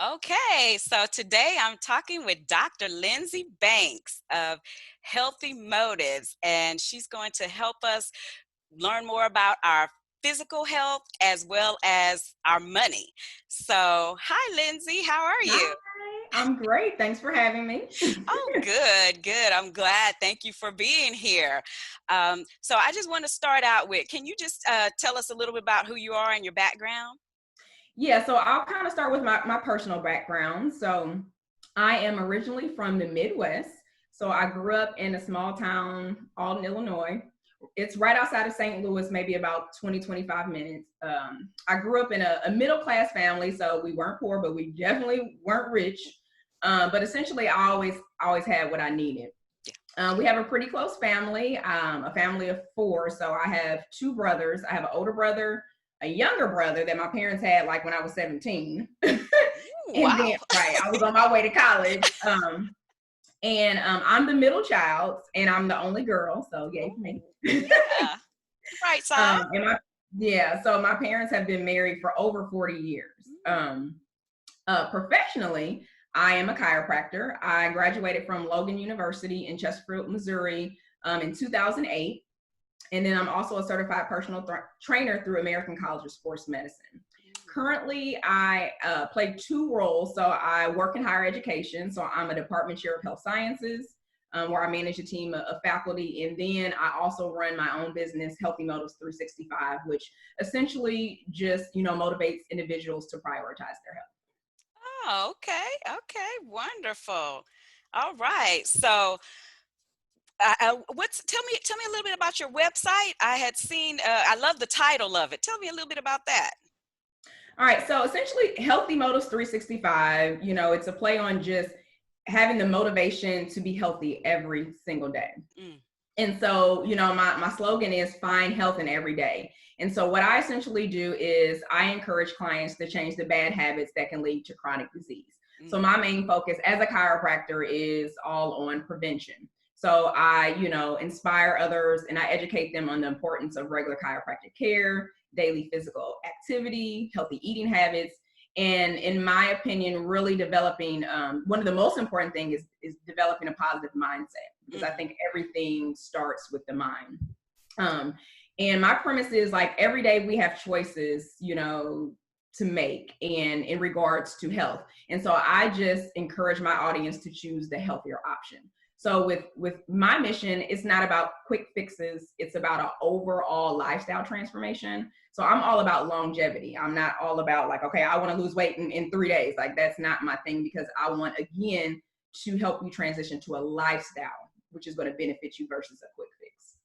Okay, so today I'm talking with Dr. Lindsay Banks of Healthy Motives, and she's going to help us learn more about our physical health as well as our money. So, hi, Lindsay, how are you? Hi, I'm great. Thanks for having me. Oh, good, good. I'm glad. Thank you for being here. So, I just want to start out with, can you just tell us a little bit about who you are and your background? Yeah, so I'll kind of start with my personal background. So I am originally from the Midwest. So I grew up in a small town, Alton, Illinois. It's right outside of St. Louis, maybe about 20-25 minutes. I grew up in a middle class family, so we weren't poor, but we definitely weren't rich. But essentially, I always had what I needed. We have a pretty close family, a family of four. So I have two brothers. I have an older brother, a younger brother that my parents had like when I was 17. Ooh, And then, wow. right, I was on my way to college. And I'm the middle child and I'm the only girl. So yay for me. Ooh, yeah. Right side. And yeah, so my parents have been married for over 40 years. Professionally, I am a chiropractor. I graduated from Logan University in Chesterfield, Missouri in 2008. And then I'm also a certified personal trainer through American College of Sports Medicine. Currently, I play two roles. So I work in higher education. So I'm a department chair of health sciences, where I manage a team of faculty. And then I also run my own business, Healthy Motives 365, which essentially just, motivates individuals to prioritize their health. Oh, okay. Okay. Wonderful. All right. So, tell me a little bit about your website. I had seen, I love the title of it. Tell me a little bit about that. All right. So essentially, Healthy Motives 365, it's a play on just having the motivation to be healthy every single day. Mm, And so, my slogan is find health in every day. And so, what I essentially do is I encourage clients to change the bad habits that can lead to chronic disease. So, mm, my main focus as a chiropractor is all on prevention. So, I, inspire others and I educate them on the importance of regular chiropractic care, daily physical activity, healthy eating habits, and in my opinion, really developing one of the most important things is developing a positive mindset, because I mm. think everything starts with the mind. um, and my premise is like every day we have choices, to make and in regards to health. And so I just encourage my audience to choose the healthier option. So with my mission, it's not about quick fixes, it's about an overall lifestyle transformation. So I'm all about longevity. I'm not all about like, okay, I want to lose weight in 3 days. Like that's not my thing, because I want, again, to help you transition to a lifestyle, which is going to benefit you versus a quick fix.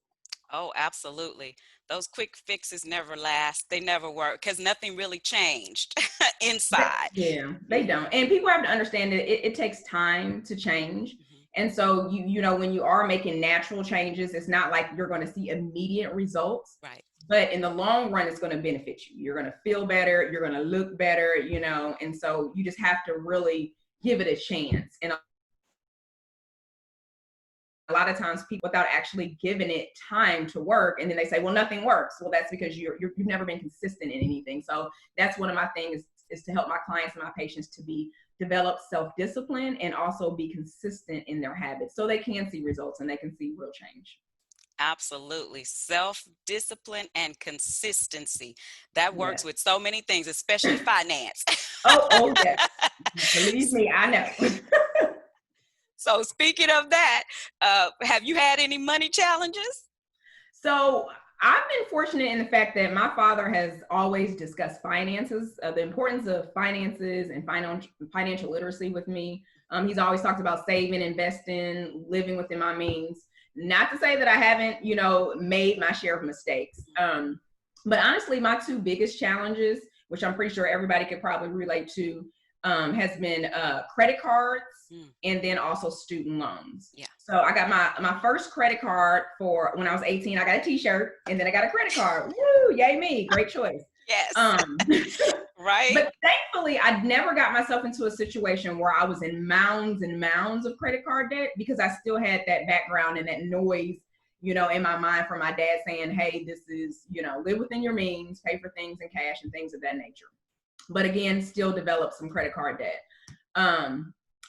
Oh, absolutely. Those quick fixes never last. They never work because nothing really changed inside. Yeah, they Mm, don't. And people have to understand that it takes time to change. mhm. And so when you are making natural changes, it's not like you're going to see immediate results, Right. but in the long run, it's going to benefit you. You're going to feel better, you're going to look better, and so you just have to really give it a chance. And a lot of times people, without actually giving it time to work, and then they say, well, nothing works. Well, that's because you've never been consistent in anything. So that's one of my things, is to help my clients and my patients to be develop self-discipline and also be consistent in their habits so they can see results and they can see real change. Absolutely. Self-discipline and consistency. That works Yes. with so many things, especially finance. Oh yes. Believe me, I know. So speaking of that, have you had any money challenges? So I've been fortunate in the fact that my father has always discussed finances, the importance of finances and financial literacy with me. He's always talked about saving, investing, living within my means. Not to say that I haven't, made my share of mistakes. But honestly, my two biggest challenges, which I'm pretty sure everybody could probably relate to, has been credit cards Mm, and then also student loans. yeah. So I got my first credit card for when I was 18. I got a t-shirt and then I got a credit card. Woo, yay me, great choice. Yes. Um, Right? but thankfully I never got myself into a situation where I was in mounds and mounds of credit card debt, because I still had that background and that noise, in my mind from my dad saying, hey, this is, live within your means, pay for things in cash and things of that nature. but again, still developed some credit card debt.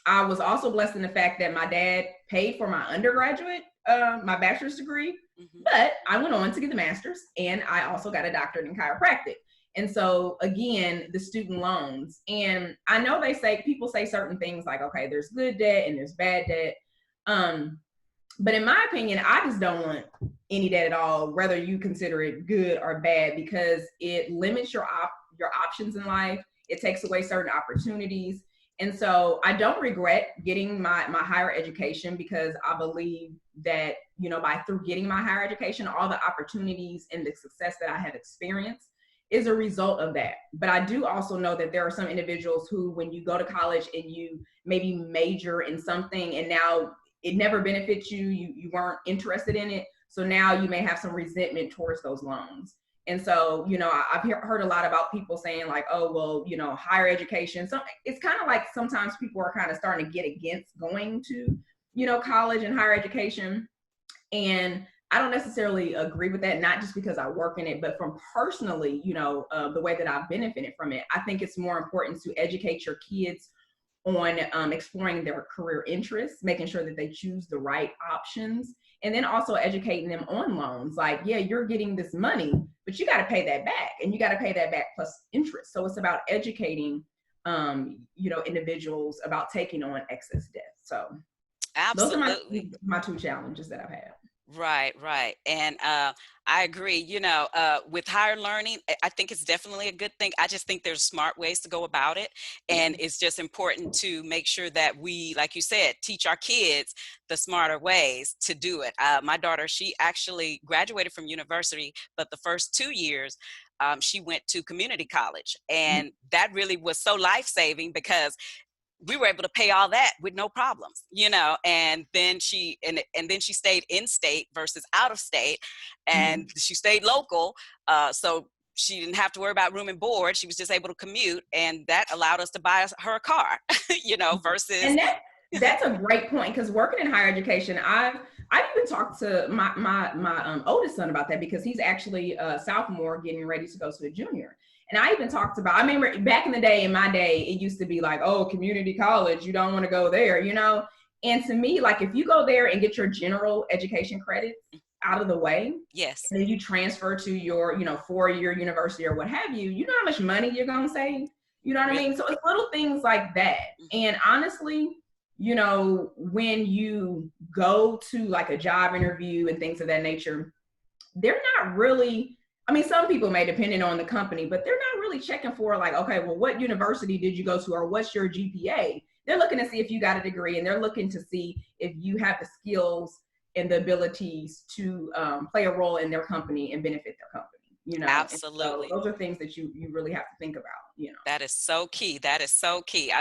I was also blessed in the fact that my dad paid for my undergraduate, my bachelor's degree, but I went on to get the master's, and I also got a doctorate in chiropractic. And so again, the student loans, and I know people say certain things like, okay, there's good debt and there's bad debt. But in my opinion, I just don't want any debt at all, whether you consider it good or bad, because it limits your options in life. It takes away certain opportunities. And so I don't regret getting my higher education, because I believe that, through getting my higher education, all the opportunities and the success that I have experienced is a result of that. But I do also know that there are some individuals who, when you go to college and you maybe major in something and now it never benefits you, you weren't interested in it. So now you may have some resentment towards those loans. And so, I've heard a lot about people saying like, oh, well, higher education. So it's kind of like sometimes people are kind of starting to get against going to, college and higher education. And I don't necessarily agree with that, not just because I work in it, but from personally, the way that I've benefited from it. I think it's more important to educate your kids on exploring their career interests, making sure that they choose the right options, and then also educating them on loans. Like, yeah, you're getting this money, but you got to pay that back, and you got to pay that back plus interest. So it's about educating, individuals about taking on excess debt. So Absolutely. those are my two challenges that I've had. Right, right. And I agree, with higher learning, I think it's definitely a good thing. I just think there's smart ways to go about it. And it's just important to make sure that we, like you said, teach our kids the smarter ways to do it. My daughter, she actually graduated from university, but the first 2 years, she went to community college. And that really was so life-saving, because we were able to pay all that with no problems, and then she stayed in state versus out of state, and she stayed local. So she didn't have to worry about room and board. She was just able to commute, and that allowed us to buy her a car, versus. And that's a great point, because working in higher education, I've even talked to my oldest son about that, because he's actually a sophomore getting ready to go to a junior. And I even talked about, I remember back in the day, in my day, it used to be like, oh, community college, you don't want to go there, And to me, like, if you go there and get your general education credits out of the way, yes, and then you transfer to your, 4-year university or what have you, you know how much money you're going to save? You know what I mean? So it's little things like that. And honestly, when you go to like a job interview and things of that nature, they're not really, some people may, depending on the company, but they're not really checking for like, okay, well, what university did you go to, or what's your GPA? They're looking to see if you got a degree, and they're looking to see if you have the skills and the abilities to play a role in their company and benefit their company. Absolutely. So those are things that you really have to think about. That is so key. That is so key.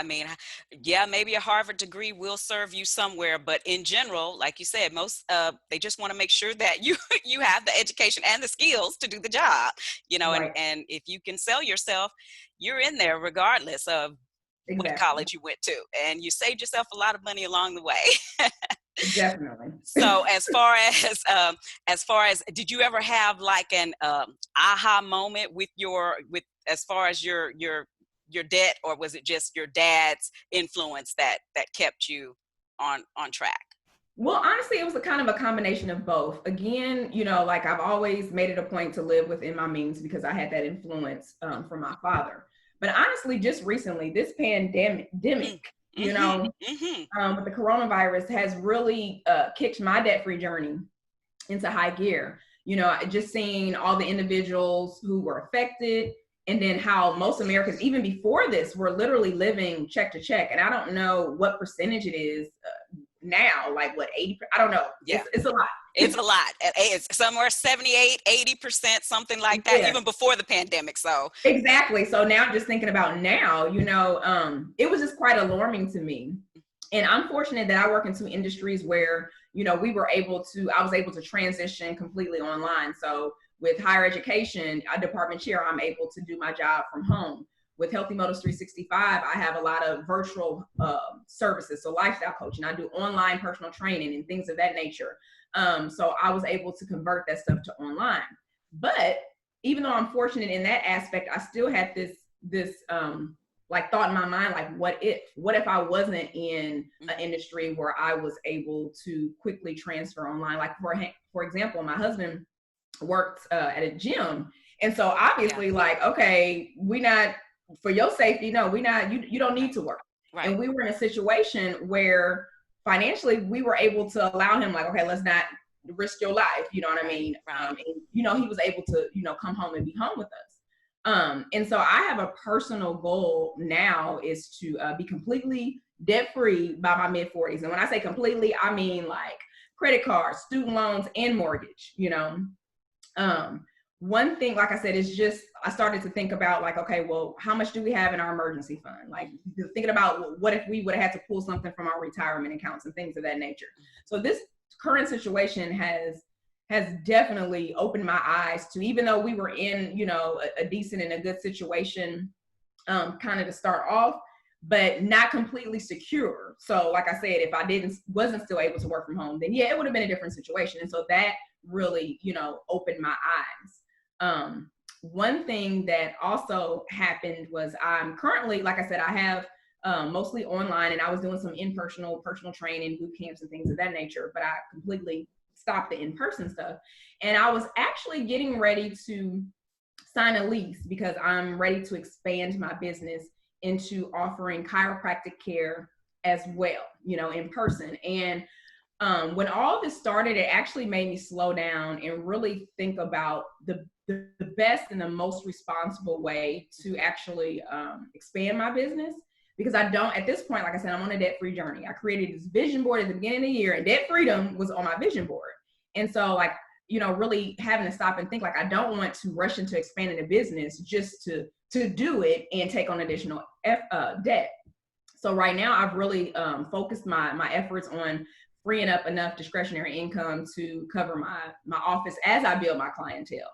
Yeah, maybe a Harvard degree will serve you somewhere, but in general, like you said, most they just want to make sure that you have the education and the skills to do the job. Right. And if you can sell yourself, you're in there regardless of what college you went to, and you saved yourself a lot of money along the way. Definitely. So as far as did you ever have like an aha moment with as far as your debt, or was it just your dad's influence that kept you on track? Well, honestly, it was a kind of a combination of both. Again, like, I've always made it a point to live within my means, because I had that influence from my father. But honestly, just recently, this pandemic, with the coronavirus, has really kicked my debt-free journey into high gear. Just seeing all the individuals who were affected, and then how most Americans, even before this, were literally living check to check. And I don't know what percentage it is now, like what, 80%? I don't know. Yeah. It's a lot. It's a lot. It's somewhere 78, 80%, something like that, even before the pandemic. So exactly. So now, just thinking about now, it was just quite alarming to me. And I'm fortunate that I work in 2 industries where, I was able to transition completely online. So with higher education, a department chair, I'm able to do my job from home. With Healthy Motives 365, I have a lot of virtual services, so lifestyle coaching. I do online personal training and things of that nature. So I was able to convert that stuff to online. But even though I'm fortunate in that aspect, I still had this like thought in my mind, like what if I wasn't in Mm-hmm. an industry where I was able to quickly transfer online? Like for example, my husband worked at a gym, and so Yeah. obviously, like, okay, we not for your safety. No, we not. You don't need Right. to work. Right. And we were in a situation where financially we were able to allow him, like, okay, let's not risk your life. You know what I Right. mean? Right. And he was able to come home and be home with us. And so I have a personal goal now is to be completely debt free by my mid 40s. And when I say completely, I mean like credit cards, student loans, and mortgage. Um, one thing, like I said, is just I started to think about like, okay, well, how much do we have in our emergency fund? Like thinking about what if we would have had to pull something from our retirement accounts and things of that nature. So this current situation has definitely opened my eyes to, even though we were in, a decent and a good situation, kind of to start off, but not completely secure. So like I said, if I wasn't still able to work from home, then yeah, it would have been a different situation. And so that really, opened my eyes. One thing that also happened was I'm currently, like I said, I have mostly online, and I was doing some personal training, boot camps and things of that nature, but I completely stopped the in-person stuff. And I was actually getting ready to sign a lease because I'm ready to expand my business into offering chiropractic care as well, in person. And when all this started, it actually made me slow down and really think about the best and the most responsible way to actually expand my business. Because I don't, at this point, like I said, I'm on a debt-free journey. I created this vision board at the beginning of the year, and debt freedom was on my vision board. And so, like, really having to stop and think, like, I don't want to rush into expanding a business just to do it and take on additional debt. So right now, I've really focused my efforts on freeing up enough discretionary income to cover my office as I build my clientele.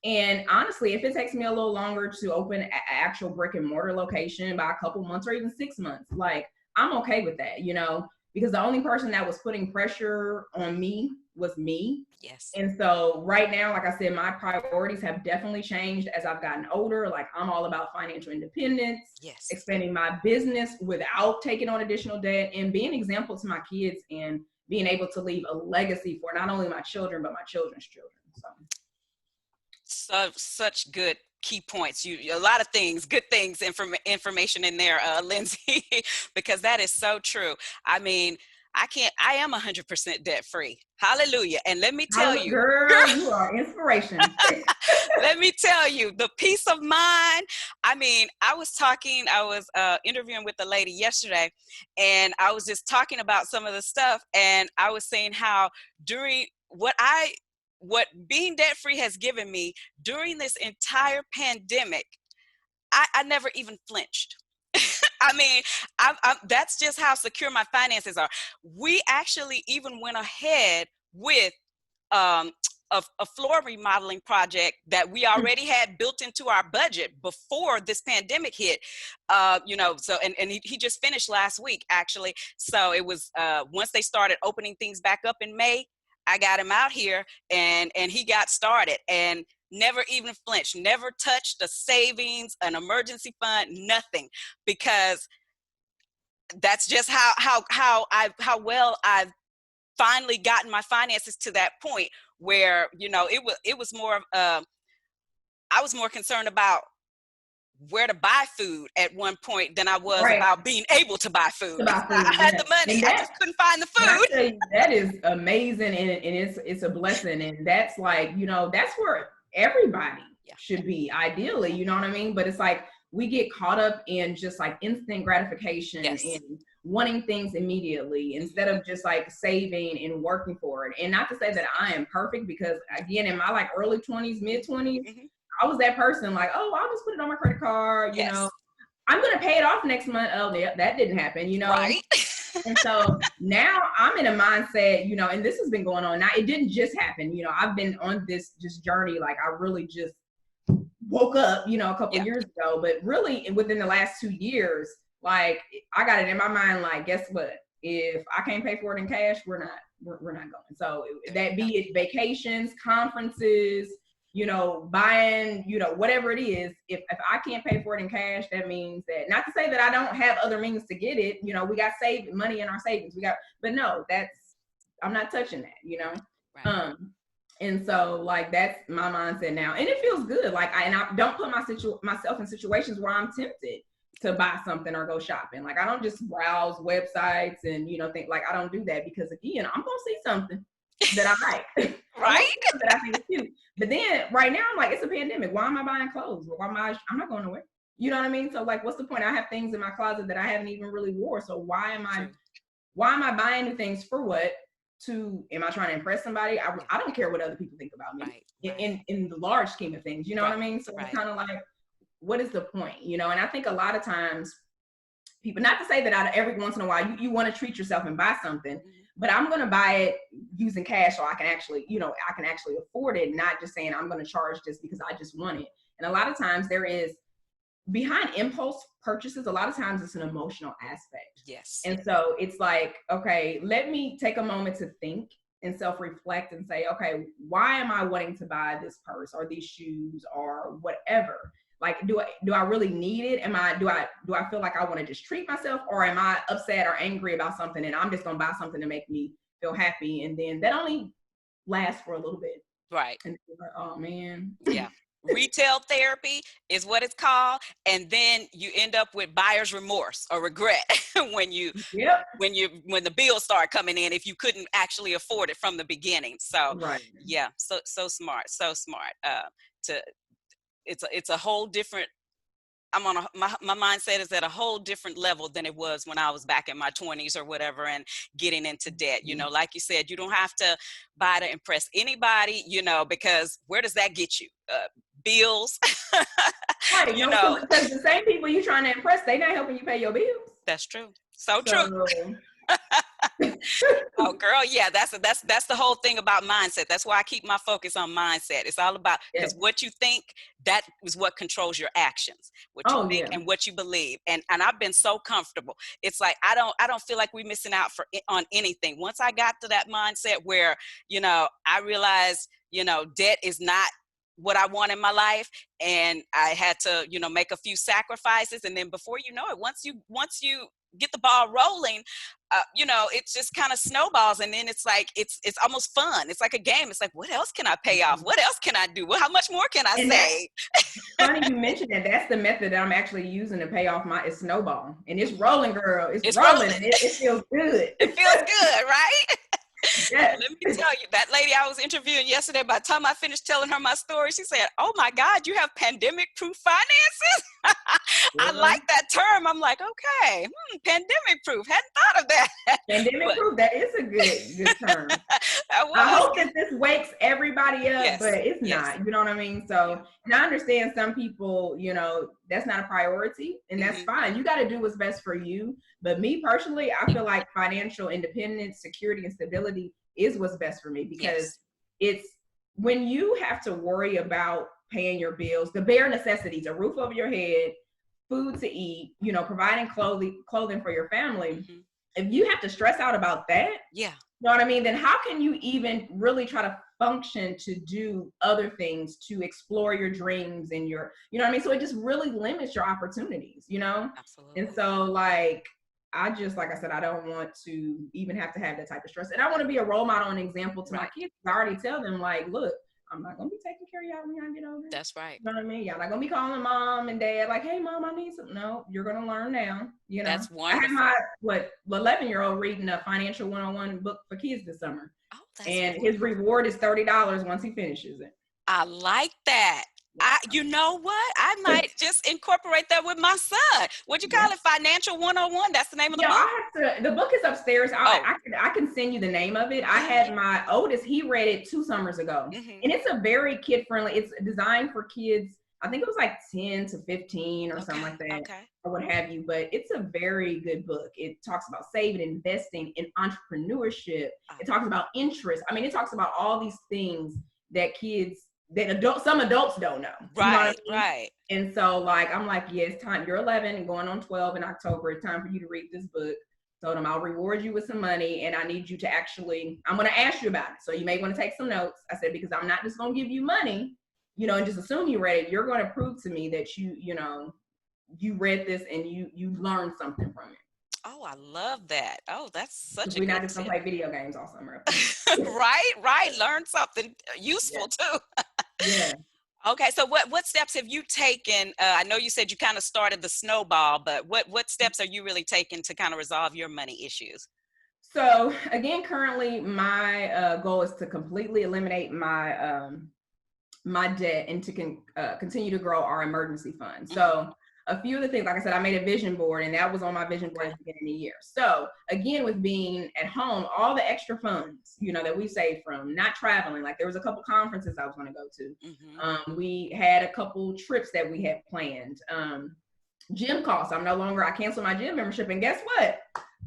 And honestly, if it takes me a little longer to open an actual brick and mortar location by a couple months or even 6 months, like, I'm okay with that, because the only person that was putting pressure on me was me. Yes. And so right now, like I said, my priorities have definitely changed as I've gotten older. Like, I'm all about financial independence, Yes. expanding my business without taking on additional debt, and being an example to my kids and being able to leave a legacy for not only my children, but my children's children. So such good key points. A lot of things, good things, information in there, Lindsay, because that is so true. I mean, I am 100% debt free. Hallelujah. And let me tell you, girl, you are inspiration. let me tell you, the peace of mind. I mean, I was interviewing with a lady yesterday, and I was just talking about some of the stuff, and I was saying how during what being debt free has given me during this entire pandemic, I never even flinched. I mean, that's just how secure my finances are. We actually even went ahead with um, a floor remodeling project that we already had built into our budget before this pandemic hit. So and he just finished last week, actually. So it was once they started opening things back up in May, I got him out here, and he got started and never even flinched, never touched a savings, an emergency fund, nothing, because that's just how well I've finally gotten my finances to that point where it was more of I was more concerned about where to buy food at one point than I was Right. about being able to buy food, because About food, I had yes. the money, And I just couldn't find the when I food. tell you, that is amazing, and it's a blessing, and that's like, that's where everybody should be ideally, you know what I mean? But it's like we get caught up in just like instant gratification Yes. and wanting things immediately instead of just like saving and working for it. And not to say that I am perfect, because again, in my like early 20s, mid 20s, I was that person like, oh, I'll just put it on my credit card, Yes. I'm going to pay it off next month. Oh, yeah, that didn't happen, Right. And so now I'm in a mindset, and this has been going on. Now, it didn't just happen. I've been on this just journey. Like, I really just woke up, a couple years ago, but really within the last 2 years, like, I got it in my mind, like, guess what? If I can't pay for it in cash, we're not going. So that be it vacations, conferences, buying, whatever it is, if I can't pay for it in cash, that means that, not to say that I don't have other means to get it, we got saved money in our savings. But no, I'm not touching that, Right. and so like, that's my mindset now. And it feels good. Like, I don't put myself in situations where I'm tempted to buy something or go shopping. Like, I don't just browse websites and, think, like, I don't do that, because again, I'm going to see something that I like. I'm Right. that I think is cute. But then right now I'm like, it's a pandemic. Why am I buying clothes? I'm not going nowhere. You know what I mean? So like, what's the point? I have things in my closet that I haven't even really wore. So why am I buying new things for what? Am I trying to impress somebody? I don't care what other people think about me. Right. In the large scheme of things, you know what I mean? So it's kind of like, what is the point? And I think a lot of times people, not to say that every once in a while you want to treat yourself and buy something, but I'm going to buy it using cash so I can actually, afford it, not just saying I'm going to charge just because I just want it. And a lot of times there is, behind impulse purchases, a lot of times it's an emotional aspect. Yes. And so it's like, okay, let me take a moment to think and self-reflect and say, okay, why am I wanting to buy this purse or these shoes or whatever? Like, do I really need it? Do I feel like I want to just treat myself, or am I upset or angry about something and I'm just going to buy something to make me feel happy? And then that only lasts for a little bit. Right. And like, oh man. Yeah. Retail therapy is what it's called. And then you end up with buyer's remorse or regret when when the bills start coming in, if you couldn't actually afford it from the beginning. So right. yeah, so smart. It's a whole different, my mindset is at a whole different level than it was when I was back in my 20s or whatever, and getting into debt. Like you said, you don't have to buy to impress anybody, because where does that get you? Bills. Right. Because the same people you trying to impress, they not helping you pay your bills. That's true. So true. Oh, girl, yeah, that's the whole thing about mindset. That's why I keep my focus on mindset. It's all about, because what you think, that is what controls your actions. What you think and what you believe. And I've been so comfortable. It's like I don't feel like we're missing out on anything. Once I got to that mindset where, I realized, debt is not what I want in my life, and I had to, make a few sacrifices, and then before you know it, once you get the ball rolling, it just kind of snowballs, and then it's like it's almost fun. It's like a game. It's like, what else can I pay off? What else can I do? Well, how much more can I save? Funny you mentioned that. That's the method that I'm actually using to pay off my snowball, and it's rolling, girl. It's rolling, and it feels good. It feels good, right? Yes. Let me tell you, that lady I was interviewing yesterday, by the time I finished telling her my story, she said, "Oh my God, you have pandemic-proof finances?" I like that term. I'm like, okay, pandemic-proof. Hadn't thought of that. Pandemic-proof, that is a good term. I hope that this wakes everybody up, but it's not. You know what I mean? So, and I understand some people, that's not a priority, and that's fine. You got to do what's best for you. But me personally, I feel like financial independence, security, and stability is what's best for me, because it's when you have to worry about paying your bills, the bare necessities, a roof over your head, food to eat, providing clothing for your family. If you have to stress out about that, you know what I mean, then how can you even really try to function to do other things, to explore your dreams and your, you know what I mean? So it just really limits your opportunities, Absolutely. And so like I said, I don't want to even have to have that type of stress. And I want to be a role model and example to my kids. I already tell them, like, look, I'm not going to be taking care of y'all when y'all get older. That's right. You know what I mean? Y'all not going to be calling mom and dad like, hey, mom, I need something. No, you're going to learn now. That's wonderful. I have my 11-year-old reading a financial 101 book for kids this summer. Oh, that's and wonderful. His reward is $30 once he finishes it. I like that. You know what? I might just incorporate that with my son. What'd you call it? Financial 101? That's the name of the book? The book is upstairs. I can send you the name of it. I had my oldest, he read it 2 summers ago. And it's a very kid-friendly, it's designed for kids. I think it was like 10 to 15 or something like that, or what have you. But it's a very good book. It talks about saving, investing, and entrepreneurship. It talks about interest. I mean, it talks about all these things that some adults don't know. Right, you know what I mean? right. And so like, I'm like, yeah, it's time. You're 11 and going on 12 in October. It's time for you to read this book. Told him I'll reward you with some money, and I need you to I'm going to ask you about it. So you may want to take some notes. I said, because I'm not just going to give you money. and just assume you read it. You're going to prove to me that you read this and you learned something from it. Oh, I love that. Oh, that's such Because a we're not good just going to tip. play video games all summer up in here. Right, right. Learn something Yeah. useful too. Yeah. Okay, so what steps have you taken? I know you said you kind of started the snowball, but what steps are you really taking to kind of resolve your money issues? So again, currently my goal is to completely eliminate my debt and to continue to grow our emergency fund. Hmm. So a few of the things, like I said, I made a vision board, and that was on my vision board Okay. at the beginning of the year. So again, with being at home, all the extra funds, that we saved from not traveling, like there was a couple conferences I was going to go to. Hmm. We had a couple trips that we had planned. Gym costs. I canceled my gym membership, and guess what?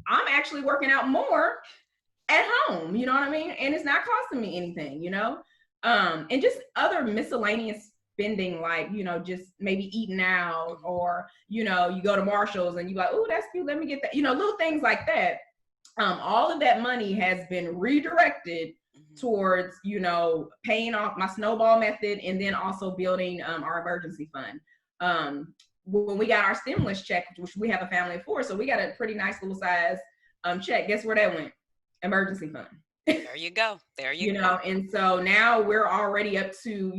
I'm actually working out more at home, you know what I mean? And it's not costing me anything. And just other miscellaneous spending, like, just maybe eating out, Hmm. or, you go to Marshall's and you like, oh, that's cute, let me get that, little things like that. All of that money has been redirected Hmm. towards, paying off my snowball method, and then also building our emergency fund. When we got our stimulus check, which we have a family of four, so we got a pretty nice little size check. Guess where that went? Emergency fund. There you go. There you go. And so now we're already up to,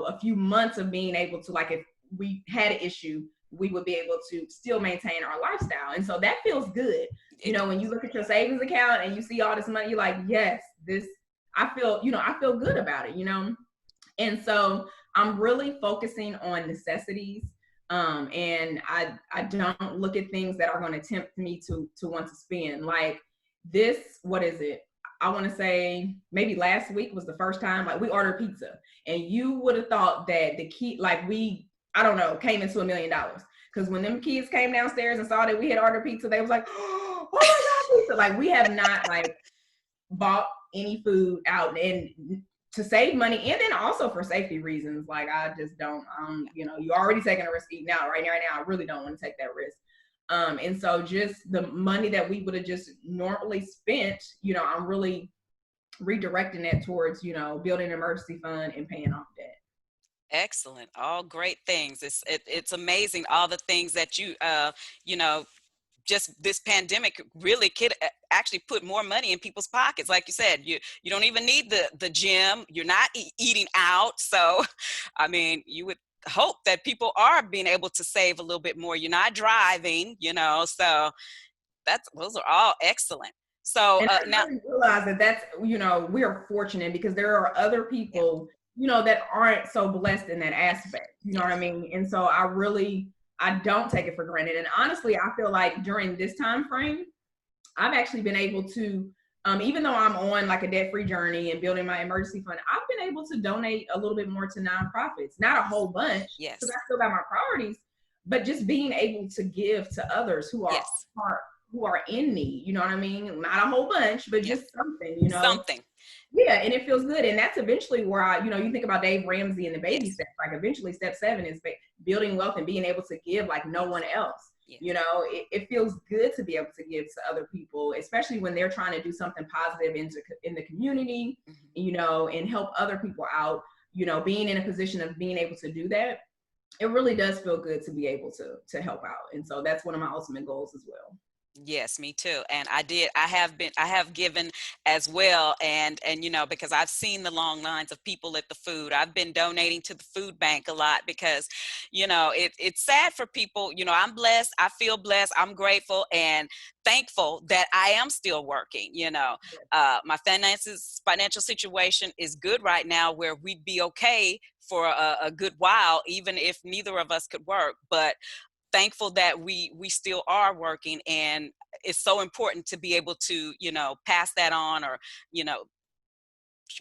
a few months of being able to, like, if we had an issue, we would be able to still maintain our lifestyle. And so that feels good. It When you does. look at your savings account and you see all this money, you're like, yes, I feel good about it. And so I'm really focusing on necessities. And I don't look at things that are going to tempt me to want to spend. Like this, what is it? I want to say maybe last week was the first time, like, we ordered pizza, and you would have thought that the key, like, I don't know, came into $1 million. Because when them kids came downstairs and saw that we had ordered pizza, they was like, oh my God, pizza. Like, we have not, like, bought any food out, and to save money, and then also for safety reasons. Like, I just don't, you're already taking a risk eating out right now. I really don't want to take that risk. And so just the money that we would have just normally spent, I'm really redirecting that towards, building an emergency fund and paying off debt. Excellent. All great things. It's amazing all the things that you know just this pandemic really could actually put more money in people's pockets. Like you said, you don't even need the gym. You're not eating out. So, I mean, you would hope that people are being able to save a little bit more. You're not driving, so those are all excellent. So And I now, really realize that we're fortunate, because there are other yeah, people, that aren't so blessed in that aspect. You know what I yes, mean? And so I don't take it for granted. And honestly, I feel like during this time frame, I've actually been able to, even though I'm on like a debt-free journey and building my emergency fund, I've been able to donate a little bit more to nonprofits. Not a whole bunch, because yes, I still got my priorities, but just being able to give to others yes, who are in need. You know what I mean? Not a whole bunch, but yeah, just something. something. Yeah, and it feels good. And that's eventually where you think about Dave Ramsey and the baby Yes, steps. Like, eventually step 7 is building wealth and being able to give like no yes, one else. yes. It feels good to be able to give to other people, especially when they're trying to do something positive in the community, Mhm. and help other people out. Being in a position of being able to do that, it really does feel good to be able to help out. And so that's one of my ultimate goals as well. Yes, me too. And I have given as well. And because I've seen the long lines of people at the food. I've been donating to the food bank a lot because, it's sad for people. I'm blessed. I feel blessed. I'm grateful and thankful that I am still working. My financial situation is good right now where we'd be okay for a good while, even if neither of us could work. But thankful that we still are working, and it's so important to be able to pass that on, or you know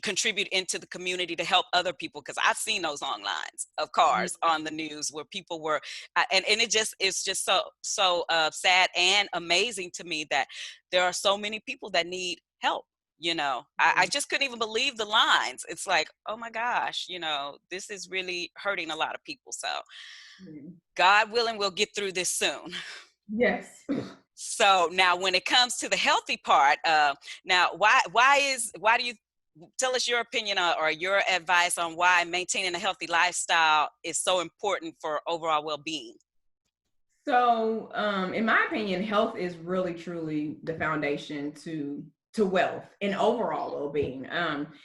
contribute into the community to help other people, because I've seen those long lines of cars on the news where people were and it's just so sad and amazing to me that there are so many people that need help. I just couldn't even believe the lines. It's like, oh my gosh, this is really hurting a lot of people. So Mhm. God willing, we'll get through this soon. Yes. So now, when it comes to the healthy part, now why tell us your opinion or your advice on why maintaining a healthy lifestyle is so important for overall well-being. So, in my opinion, health is really truly the foundation to wealth and overall well-being.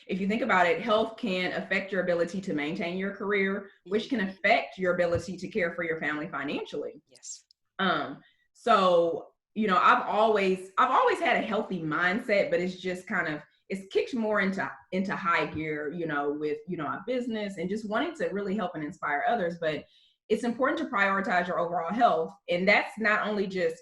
If you think about it, health can affect your ability to maintain your career, which can affect your ability to care for your family financially. Yes. Um, so I've always had a healthy mindset, but it's just kind of it's kicked more into high gear, with our business and just wanting to really help and inspire others. But it's important to prioritize your overall health, and that's not only just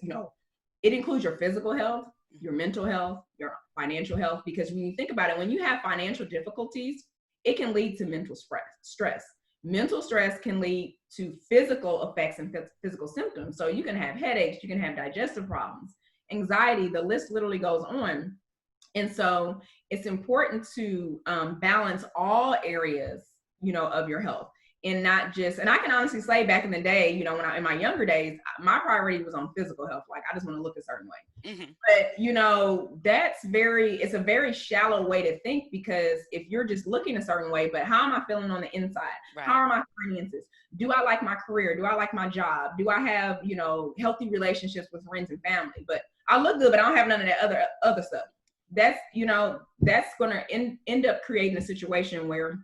it includes your physical health, your mental health, your financial health. Because when you think about it, when you have financial difficulties, it can lead to mental stress. Mental stress can lead to physical effects and physical symptoms. So you can have headaches, you can have digestive problems, anxiety, the list literally goes on. And so it's important to balance all areas, of your health, and not just, and I can honestly say back in the day, when in my younger days, my priority was on physical health. Like, I just want to look a certain way. Mm-hmm. But, it's a very shallow way to think, because if you're just looking a certain way, but how am I feeling on the inside? Right. How are my finances? Do I like my career? Do I like my job? Do I have, healthy relationships with friends and family? But I look good, but I don't have none of that other stuff. That's going to end up creating a situation where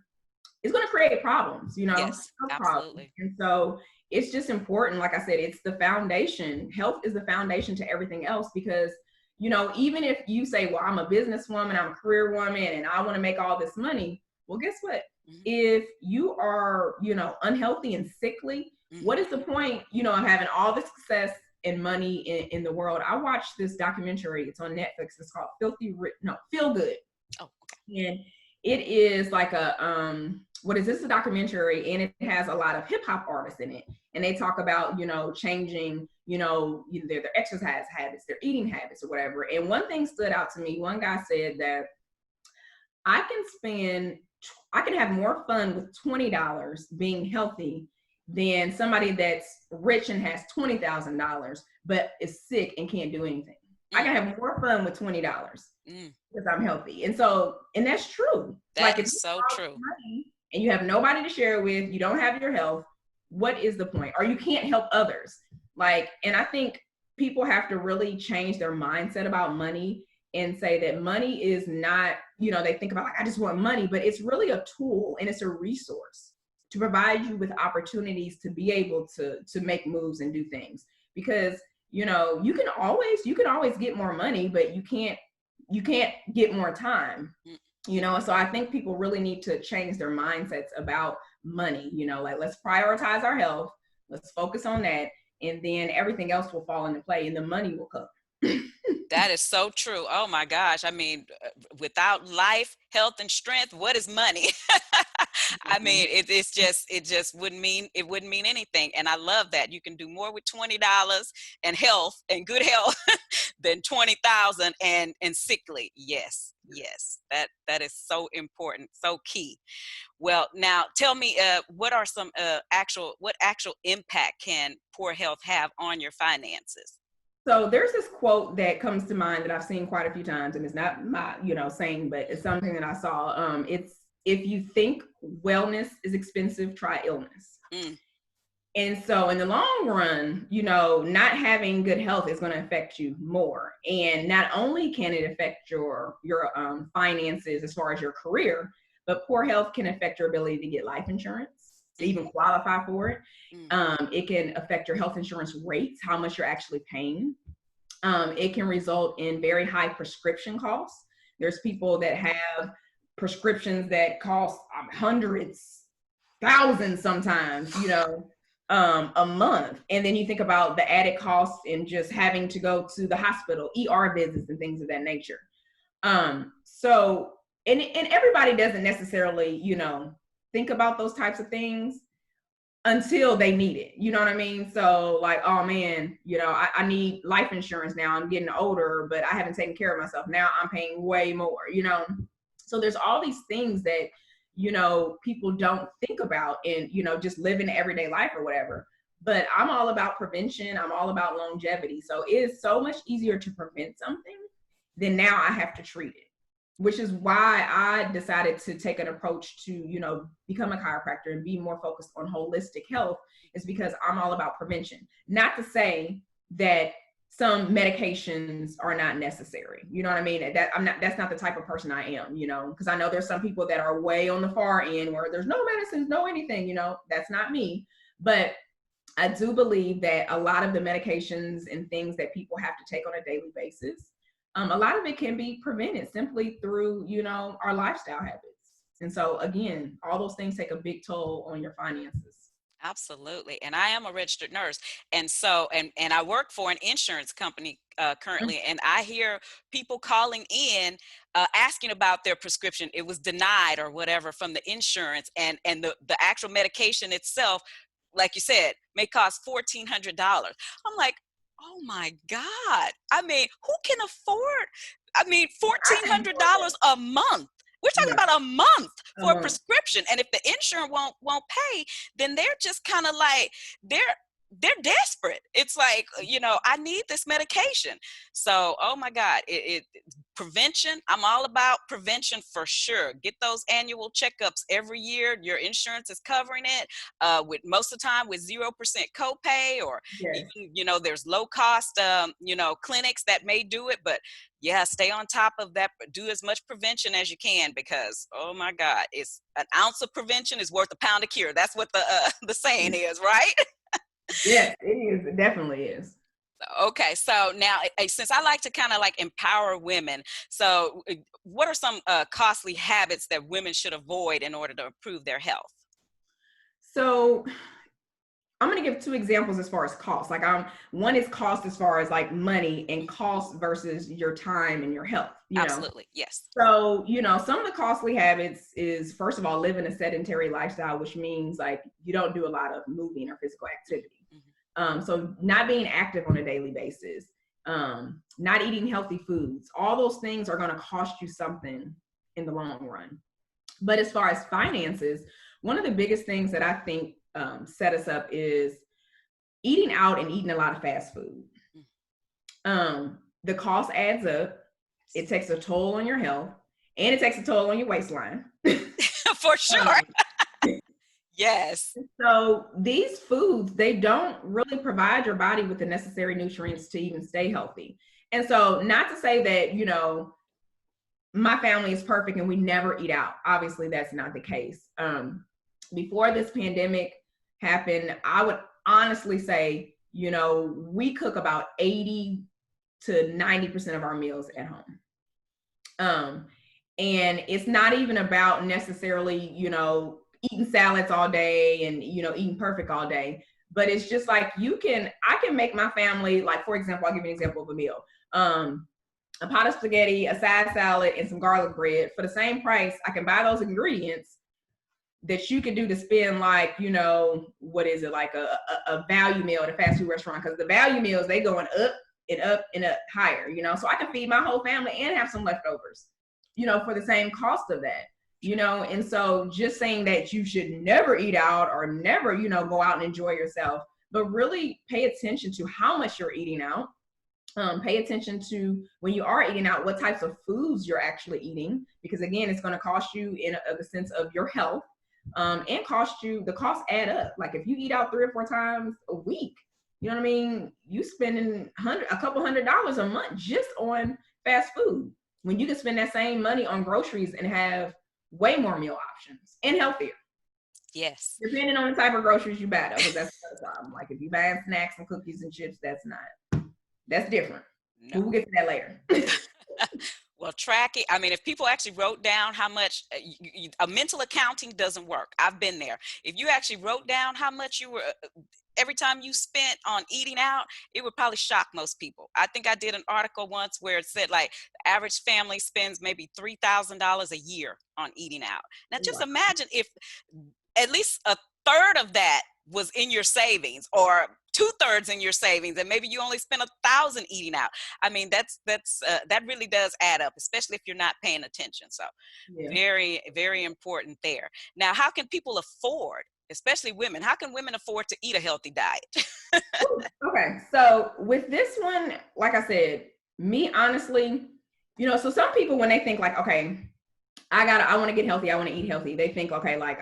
it's going to create problems, Yes, absolutely. problems. And so it's just important. Like I said, it's the foundation. Health is the foundation to everything else, because, even if you say, well, I'm a businesswoman, I'm a career woman, and I want to make all this money. Well, guess what? Mm-hmm. If you are, unhealthy and sickly, mm-hmm. what is the point, of having all the success and money in the world? I watched this documentary. It's on Netflix. It's called Feel Good. Oh, okay. And it is like a documentary, and it has a lot of hip hop artists in it. And they talk about, changing, their exercise habits, their eating habits or whatever. And one thing stood out to me. One guy said that I can have more fun with $20 being healthy than somebody that's rich and has $20,000, but is sick and can't do anything. I can have more fun with $20 because I'm healthy. And that's true. That is so true. And you have nobody to share it with, you don't have your health, what is the point? Or you can't help others. And I think people have to really change their mindset about money and say that money is not, they think about I just want money, but it's really a tool and it's a resource to provide you with opportunities to be able to make moves and do things. Because, you can always get more money, but you can't get more time. So I think people really need to change their mindsets about money. Let's prioritize our health, let's focus on that, and then everything else will fall into play and the money will come. That is so true. Oh my gosh. I mean, without life, health, and strength, what is money? I mean, it just wouldn't mean anything. And I love that you can do more with $20 and health and good health than 20,000 and sickly. Yes. That is so important, so key. Well, now tell me, what are some actual impact can poor health have on your finances? So there's this quote that comes to mind that I've seen quite a few times, and it's not my, saying, but it's something that I saw. It's, if you think wellness is expensive, try illness. And so in the long run, not having good health is going to affect you more. And not only can it affect your finances as far as your career, but poor health can affect your ability to get life insurance, to even qualify for it. It can affect your health insurance rates, how much you're actually paying. It can result in very high prescription costs. There's people that have prescriptions that cost hundreds, thousands sometimes, a month. And then you think about the added costs and just having to go to the hospital, ER visits and things of that nature. So, and everybody doesn't necessarily, think about those types of things until they need it. You know what I mean? So oh man, I need life insurance now. I'm getting older, but I haven't taken care of myself. Now I'm paying way more, So there's all these things that, people don't think about in, just living everyday life or whatever. But I'm all about prevention. I'm all about longevity. So it is so much easier to prevent something than now I have to treat it. which is why I decided to take an approach to, become a chiropractor and be more focused on holistic health, is because I'm all about prevention. Not to say that some medications are not necessary. You know what I mean? That's not the type of person I am, because I know there's some people that are way on the far end where there's no medicines, no anything, that's not me. But I do believe that a lot of the medications and things that people have to take on a daily basis, a lot of it can be prevented simply through, our lifestyle habits. And so again, all those things take a big toll on your finances. Absolutely. And I am a registered nurse. And so, and I work for an insurance company currently, and I hear people calling in asking about their prescription. It was denied or whatever from the insurance, and the actual medication itself, like you said, may cost $1,400. I'm like, oh my God. I mean, who can afford, $1,400 a month? We're talking Yeah. about a month for a Um, prescription. And if the insurance won't pay, then they're just kind of like, they're desperate. It's like, I need this medication. So, oh my God, prevention. I'm all about prevention for sure. Get those annual checkups every year. Your insurance is covering it with most of the time with 0% copay, or yes. even, there's low cost, clinics that may do it. But yeah, stay on top of that. Do as much prevention as you can, because, oh my God, it's an ounce of prevention is worth a pound of cure. That's what the saying is, right? Yes, it is. It definitely is. Okay, so now since I like to kind of like empower women, so what are some costly habits that women should avoid in order to improve their health? So I'm going to give two examples as far as cost. Like one is cost as far as like money, and cost versus your time and your health. Absolutely, yes. So, some of the costly habits is, first of all, living a sedentary lifestyle, which means like you don't do a lot of moving or physical activity. So not being active on a daily basis, not eating healthy foods, all those things are going to cost you something in the long run. But as far as finances, one of the biggest things that I think set us up is eating out and eating a lot of fast food. The cost adds up. It takes a toll on your health, and it takes a toll on your waistline. For sure. Yes. So these foods, they don't really provide your body with the necessary nutrients to even stay healthy. And so, not to say that, my family is perfect and we never eat out. Obviously, that's not the case. Before this pandemic happened, I would honestly say, we cook about 80 to 90% of our meals at home. And it's not even about necessarily, eating salads all day and, eating perfect all day. But it's just like I can make my family, like, for example, I'll give you an example of a meal. A pot of spaghetti, a side salad, and some garlic bread. For the same price, I can buy those ingredients that you can do to spend like, what is it, like a value meal at a fast food restaurant. Because the value meals, they going up and up and up higher, so I can feed my whole family and have some leftovers, for the same cost of that. And so just saying that you should never eat out or never, go out and enjoy yourself, but really pay attention to how much you're eating out. Pay attention to when you are eating out, what types of foods you're actually eating, because again, it's going to cost you in the sense of your health, and the costs add up. Like if you eat out 3 or 4 times a week, you know what I mean? You spending a couple $100 a month just on fast food, when you can spend that same money on groceries and have way more meal options and healthier. Yes. Depending on the type of groceries you buy, though, because that's the problem. Like if you buying snacks and cookies and chips, that's different. No. We'll get to that later. Well, track it. I mean, if people actually wrote down how much, a mental accounting doesn't work. I've been there. If you actually wrote down how much you were, every time you spent on eating out, it would probably shock most people. I think I did an article once where it said like the average family spends maybe $3,000 a year on eating out. Now, just imagine if at least a third of that was in your savings, or 2/3 in your savings, and maybe you only spend $1,000 eating out. I mean, that really does add up, especially if you're not paying attention. So very, very important there. Now, how can people afford, especially women, how can women afford to eat a healthy diet? Okay. So with this one, like I said, me honestly, So some people, when they think like, okay, I want to get healthy, I want to eat healthy, they think, okay, like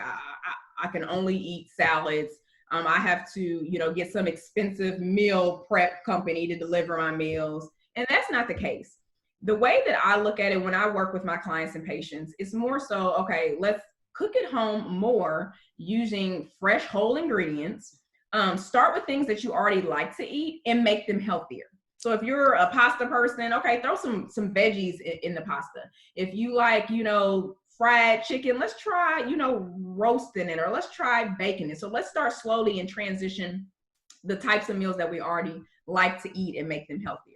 I can only eat salads. I have to, get some expensive meal prep company to deliver my meals. And that's not the case. The way that I look at it when I work with my clients and patients, it's more so, okay, let's cook at home more using fresh whole ingredients. Start with things that you already like to eat and make them healthier. So if you're a pasta person, okay, throw some veggies in the pasta. If you like, fried chicken, let's try, roasting it, or let's try baking it. So let's start slowly and transition the types of meals that we already like to eat and make them healthier.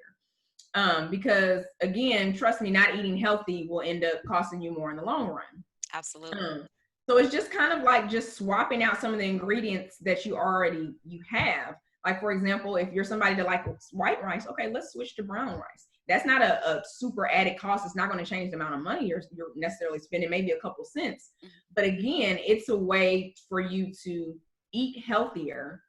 Because again, trust me, not eating healthy will end up costing you more in the long run. Absolutely. So it's just kind of like just swapping out some of the ingredients that you have. Like, for example, if you're somebody that likes white rice, okay, let's switch to brown rice. That's not a super added cost. It's not going to change the amount of money you're necessarily spending, maybe a couple cents. But again, it's a way for you to eat healthier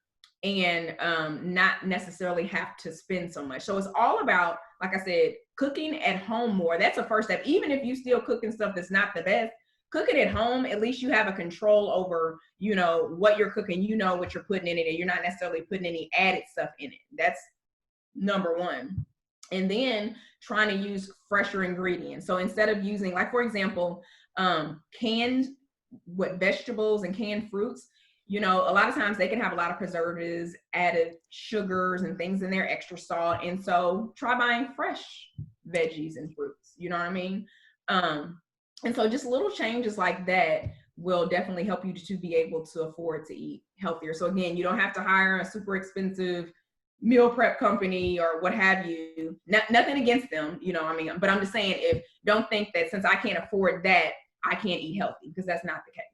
and not necessarily have to spend so much. So it's all about, like I said, cooking at home more. That's a first step. Even if you still cooking stuff that's not the best, cook it at home. At least you have a control over, what you're cooking, what you're putting in it, and you're not necessarily putting any added stuff in it. That's number one. And then trying to use fresher ingredients. So instead of using, like, for example, canned vegetables and canned fruits, a lot of times they can have a lot of preservatives, added sugars and things in there, extra salt. And so try buying fresh veggies and fruits. You know what I mean? And so just little changes like that will definitely help you to be able to afford to eat healthier. So again, you don't have to hire a super expensive meal prep company or what have you. Nothing against them, but I'm just saying, don't think that since I can't afford that, I can't eat healthy, because that's not the case.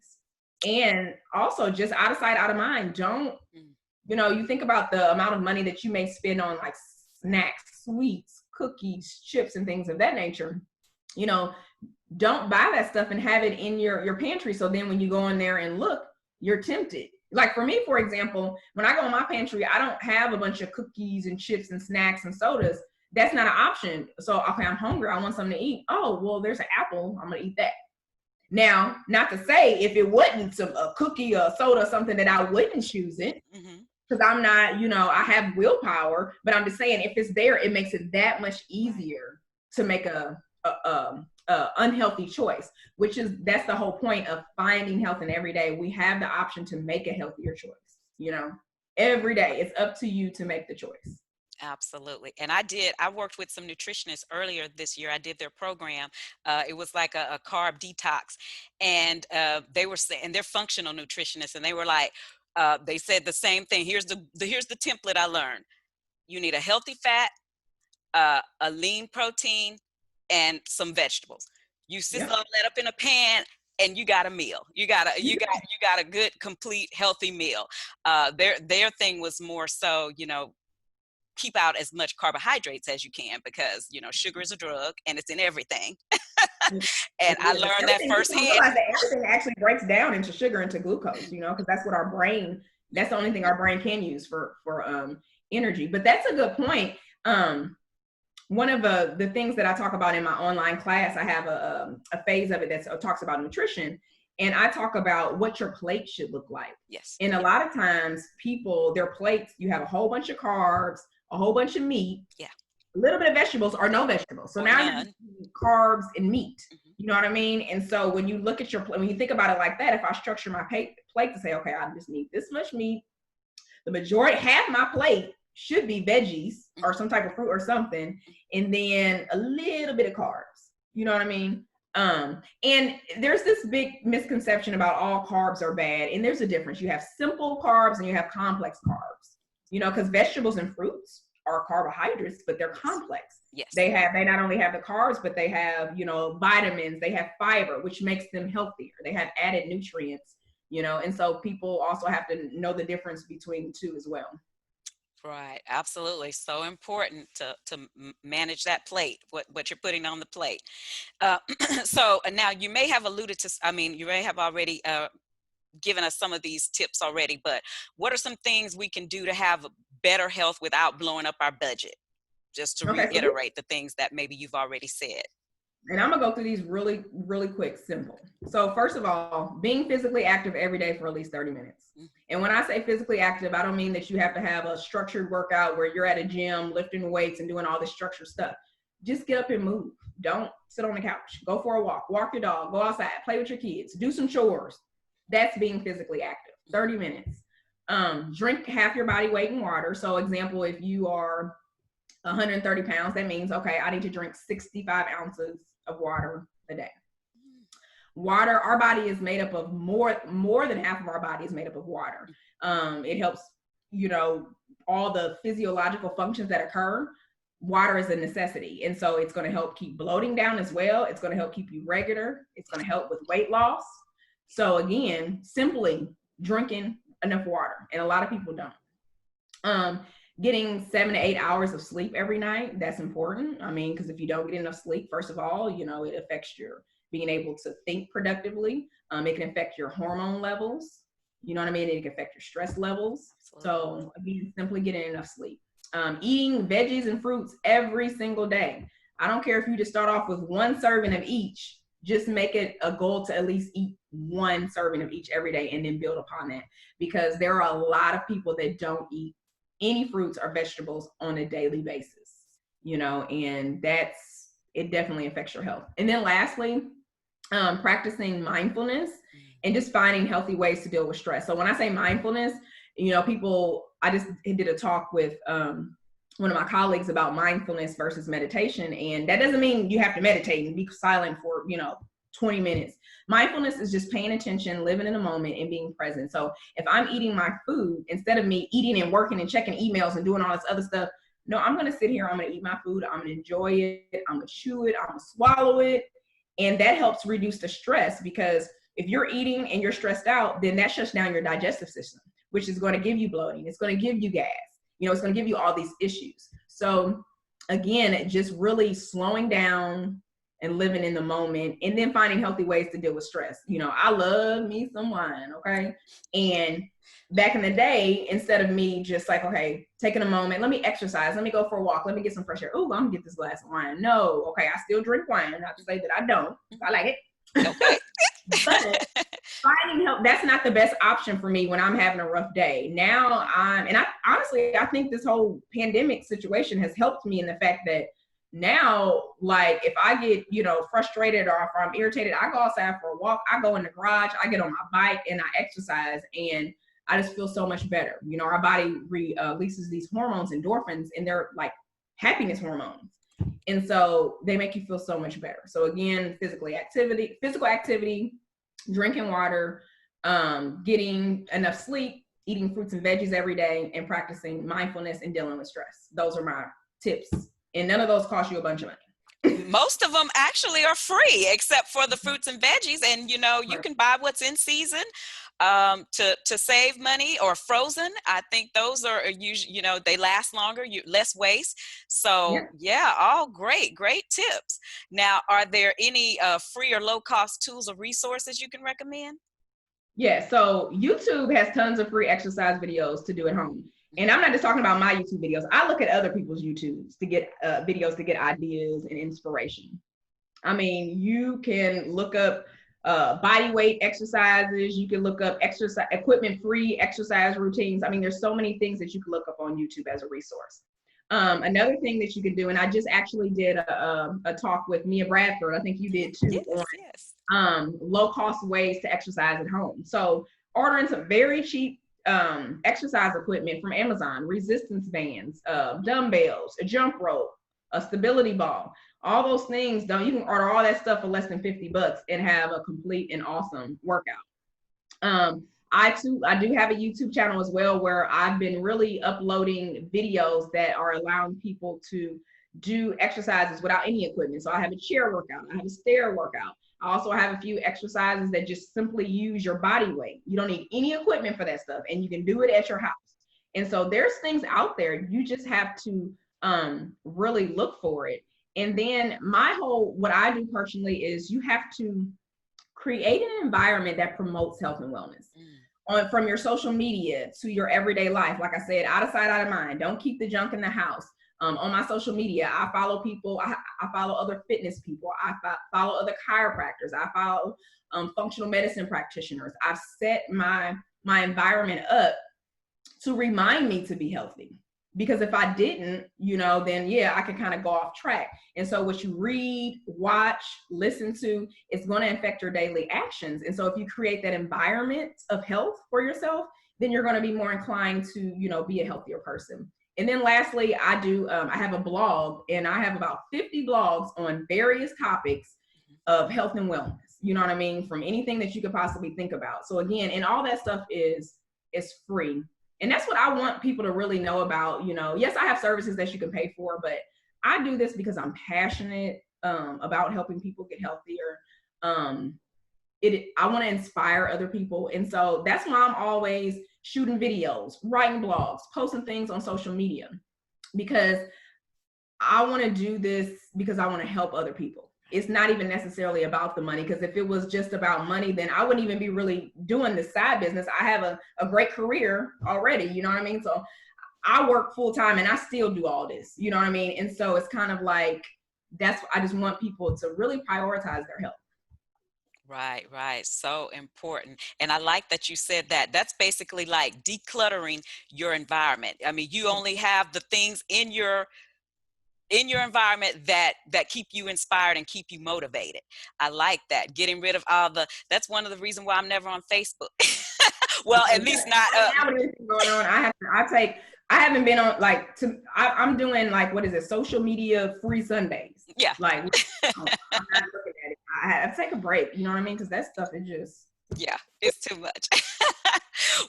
And also, just out of sight, out of mind. Don't, you think about the amount of money that you may spend on like snacks, sweets, cookies, chips, and things of that nature. Don't buy that stuff and have it in your pantry. So then when you go in there and look, you're tempted. Like for me, for example, when I go in my pantry, I don't have a bunch of cookies and chips and snacks and sodas. That's not an option. So, okay, I'm hungry, I want something to eat. Oh, well, there's an apple, I'm gonna eat that. Now, not to say if it wasn't a cookie or a soda or something that I wouldn't choose it, because I'm not, I have willpower, but I'm just saying, if it's there, it makes it that much easier to make a unhealthy choice, that's the whole point of finding health. And every day we have the option to make a healthier choice. Every day it's up to you to make the choice. Absolutely. And I worked with some nutritionists earlier this year. I did their program. It was like a carb detox. And they were saying, and they're functional nutritionists, and they were like, they said the same thing. Here's the template I learned. You need a healthy fat, a lean protein, and some vegetables. You sizzle all that up in a pan, and you got a meal. You got a good, complete, healthy meal. Their thing was more so, keep out as much carbohydrates as you can, because sugar is a drug and it's in everything. And I learned that firsthand. That everything actually breaks down into sugar, into glucose, because that's what that's the only thing our brain can use for energy. But that's a good point. One of the things that I talk about in my online class, I have a phase of it that talks about nutrition. And I talk about what your plate should look like. Yes. And a lot of times people, their plates, you have a whole bunch of carbs, a whole bunch of meat, a little bit of vegetables or no vegetables. So now you're carbs and meat. You know what I mean? And so when you look at when you think about it like that, if I structure my plate to say, okay, I just need this much meat, the majority, half my plate should be veggies or some type of fruit or something, and then a little bit of carbs. You know what I mean? And there's this big misconception about all carbs are bad. And there's a difference. You have simple carbs and you have complex carbs, because vegetables and fruits are carbohydrates, but they're complex. Yes. They not only have the carbs, but they have, vitamins, they have fiber, which makes them healthier. They have added nutrients, and so people also have to know the difference between the two as well. Right. Absolutely. So important to manage that plate, what you're putting on the plate. So now you may have alluded to, you may have already given us some of these tips already, but what are some things we can do to have better health without blowing up our budget? Just to reiterate the things that maybe you've already said. And I'm gonna go through these really, really quick, simple. So first of all, being physically active every day for at least 30 minutes. And when I say physically active, I don't mean that you have to have a structured workout where you're at a gym lifting weights and doing all this structured stuff. Just get up and move. Don't sit on the couch. Go for a walk your dog, go outside, play with your kids, do some chores. That's being physically active. 30 minutes. Drink half your body weight in water. So example, if you are 130 pounds, that means, okay, I need to drink 65 ounces of water a day. Water, our body is made up of more than half of our body is made up of water. It helps, all the physiological functions that occur. Water is a necessity. And so it's going to help keep bloating down as well. It's going to help keep you regular. It's going to help with weight loss. So again, simply drinking enough water. And a lot of people don't. Getting 7 to 8 hours of sleep every night, that's important. I mean, because if you don't get enough sleep, first of all, it affects your being able to think productively. It can affect your hormone levels. You know what I mean? It can affect your stress levels. Absolutely. So again, simply getting enough sleep. Eating veggies and fruits every single day. I don't care if you just start off with one serving of each, just make it a goal to at least eat one serving of each every day and then build upon that, because there are a lot of people that don't eat any fruits or vegetables on a daily basis, and it definitely affects your health. And then lastly, practicing mindfulness and just finding healthy ways to deal with stress. So when I say mindfulness, I just did a talk with one of my colleagues about mindfulness versus meditation. And that doesn't mean you have to meditate and be silent for, 20 minutes. Mindfulness is just paying attention, living in the moment and being present. So if I'm eating my food, instead of me eating and working and checking emails and doing all this other stuff, no, I'm going to sit here, I'm going to eat my food, I'm going to enjoy it, I'm going to chew it, I'm going to swallow it. And that helps reduce the stress, because if you're eating and you're stressed out, then that shuts down your digestive system, which is going to give you bloating. It's going to give you gas. It's going to give you all these issues. So again, just really slowing down and living in the moment, and then finding healthy ways to deal with stress. I love me some wine. Okay. And back in the day, instead of me just like, okay, taking a moment, let me exercise, let me go for a walk, let me get some fresh air. Oh, I'm gonna get this glass of wine. No, okay, I still drink wine. Not to say that I don't. I like it. Okay. But finding help, that's not the best option for me when I'm having a rough day. Now I think this whole pandemic situation has helped me in the fact that now, like, if I get, frustrated or if I'm irritated, I go outside for a walk, I go in the garage, I get on my bike and I exercise, and I just feel so much better. Our body releases these hormones, endorphins, and they're like happiness hormones. And so they make you feel so much better. So again, physical activity, drinking water, getting enough sleep, eating fruits and veggies every day, and practicing mindfulness and dealing with stress. Those are my tips. And none of those cost you a bunch of money. Most of them actually are free, except for the fruits and veggies. And, you can buy what's in season to save money, or frozen. I think those are usually, they last longer, less waste. So yeah, all great tips. Now, are there any free or low cost tools or resources you can recommend? Yeah, so YouTube has tons of free exercise videos to do at home. And I'm not just talking about my YouTube videos. I look at other people's YouTubes to get videos to get ideas and inspiration. I mean, you can look up body weight exercises. You can look up exercise equipment-free exercise routines. I mean, there's so many things that you can look up on YouTube as a resource. Another thing that you can do, and I just actually did a talk with Mia Bradford, I think you did too, on low-cost ways to exercise at home. So ordering some very cheap exercise equipment from Amazon, resistance bands, dumbbells, a jump rope, a stability ball, all those things, you can order all that stuff for less than $50 and have a complete and awesome workout. I do have a YouTube channel as well, where I've been really uploading videos that are allowing people to do exercises without any equipment. So I have a chair workout, I have a stair workout. I also have a few exercises that just simply use your body weight. You don't need any equipment for that stuff, and you can do it at your house. And so there's things out there. You just have to really look for it. And then what I do personally is you have to create an environment that promotes health and wellness. From your social media to your everyday life. Like I said, out of sight, out of mind. Don't keep the junk in the house. On my social media, I follow people. I follow other fitness people. I follow other chiropractors. I follow functional medicine practitioners. I've set my environment up to remind me to be healthy. Because if I didn't, then yeah, I could kind of go off track. And so what you read, watch, listen to, it's going to affect your daily actions. And so if you create that environment of health for yourself, then you're going to be more inclined to, be a healthier person. And then lastly, I have a blog, and I have about 50 blogs on various topics of health and wellness. You know what I mean? From anything that you could possibly think about. So again, and all that stuff is free. And that's what I want people to really know about. Yes, I have services that you can pay for, but I do this because I'm passionate about helping people get healthier. I want to inspire other people. And so that's why I'm always shooting videos, writing blogs, posting things on social media, because I want to do this because I want to help other people. It's not even necessarily about the money, because if it was just about money, then I wouldn't even be really doing this side business. I have a great career already, you know what I mean? So I work full time and I still do all this, you know what I mean? And so it's kind of like, I just want people to really prioritize their health. Right. So important. And I like that you said that. That's basically like decluttering your environment. I mean, you only have the things in your environment that keep you inspired and keep you motivated. I like that. Getting rid of that's one of the reasons why I'm never on Facebook. Well, at least not going on. I haven't been on I'm doing what is it? Social media free Sundays. Yeah. I'm not looking at it. I have to take a break. You know what I mean? Because that stuff is just. Yeah, it's too much.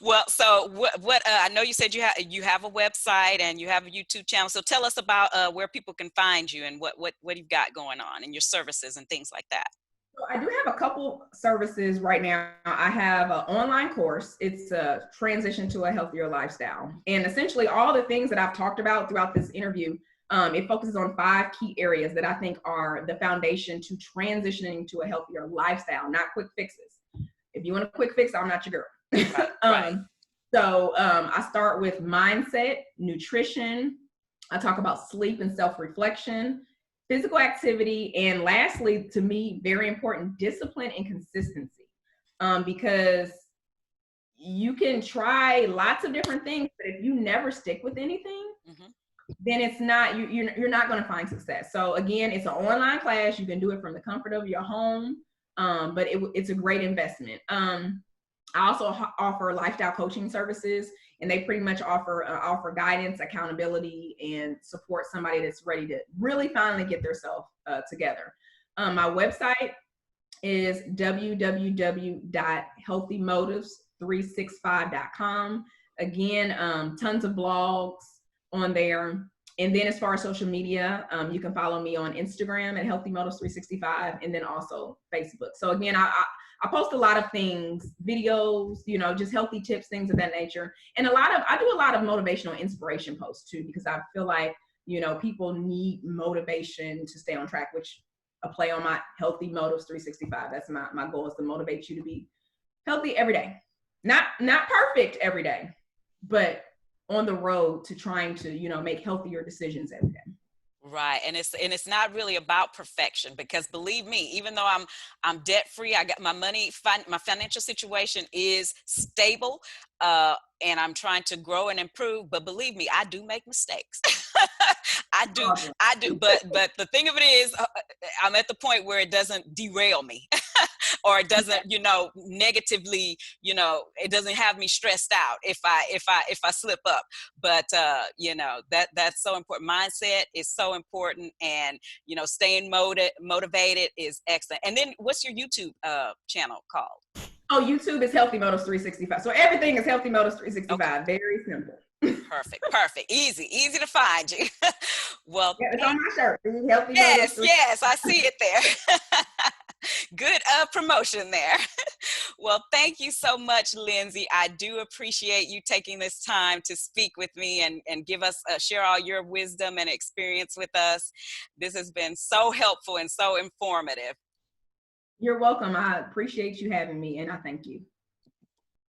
Well, so what I know you said you have a website and you have a YouTube channel. So tell us about where people can find you and what you've got going on and your services and things like that. So I do have a couple services right now. I have an online course. It's a transition to a healthier lifestyle. And essentially all the things that I've talked about throughout this interview, it focuses on 5 key areas that I think are the foundation to transitioning to a healthier lifestyle, not quick fixes. If you want a quick fix, I'm not your girl. Right. So I start with mindset, nutrition. I talk about sleep and self-reflection, physical activity, and lastly, to me, very important, discipline and consistency. Because you can try lots of different things, but if you never stick with anything, then it's not, you're not going to find success. So again, it's an online class. You can do it from the comfort of your home, but it's a great investment. I also offer lifestyle coaching services, and they pretty much offer guidance, accountability, and support somebody that's ready to really finally get themselves together. My website is www.healthymotives365.com. Again, tons of blogs on there. And then as far as social media, you can follow me on Instagram at healthymotives365, and then also Facebook. So again, I post a lot of things, videos, just healthy tips, things of that nature. And I do a lot of motivational inspiration posts too, because I feel like, people need motivation to stay on track, which I play on my Healthy Motives 365. That's my goal, is to motivate you to be healthy every day. Not perfect every day, but on the road to trying to, make healthier decisions every day. Right. And it's not really about perfection, because believe me, even though I'm debt free, I got my money, my financial situation is stable, and I'm trying to grow and improve. But believe me, I do make mistakes. I do. But the thing of it is, I'm at the point where it doesn't derail me. Or it doesn't, negatively, it doesn't have me stressed out if I slip up. But that's so important. Mindset is so important, and staying motivated is excellent. And then, what's your YouTube channel called? Oh, YouTube is Healthy Motives 365. So everything is Healthy Motives 365. Okay. Very simple. Perfect. Easy to find you. Well, yeah, it's on my shirt. Healthy yes, I see it there. Good promotion there. Well, thank you so much, Lindsay. I do appreciate you taking this time to speak with me and give us, share all your wisdom and experience with us. This has been so helpful and so informative. You're welcome. I appreciate you having me, and I thank you.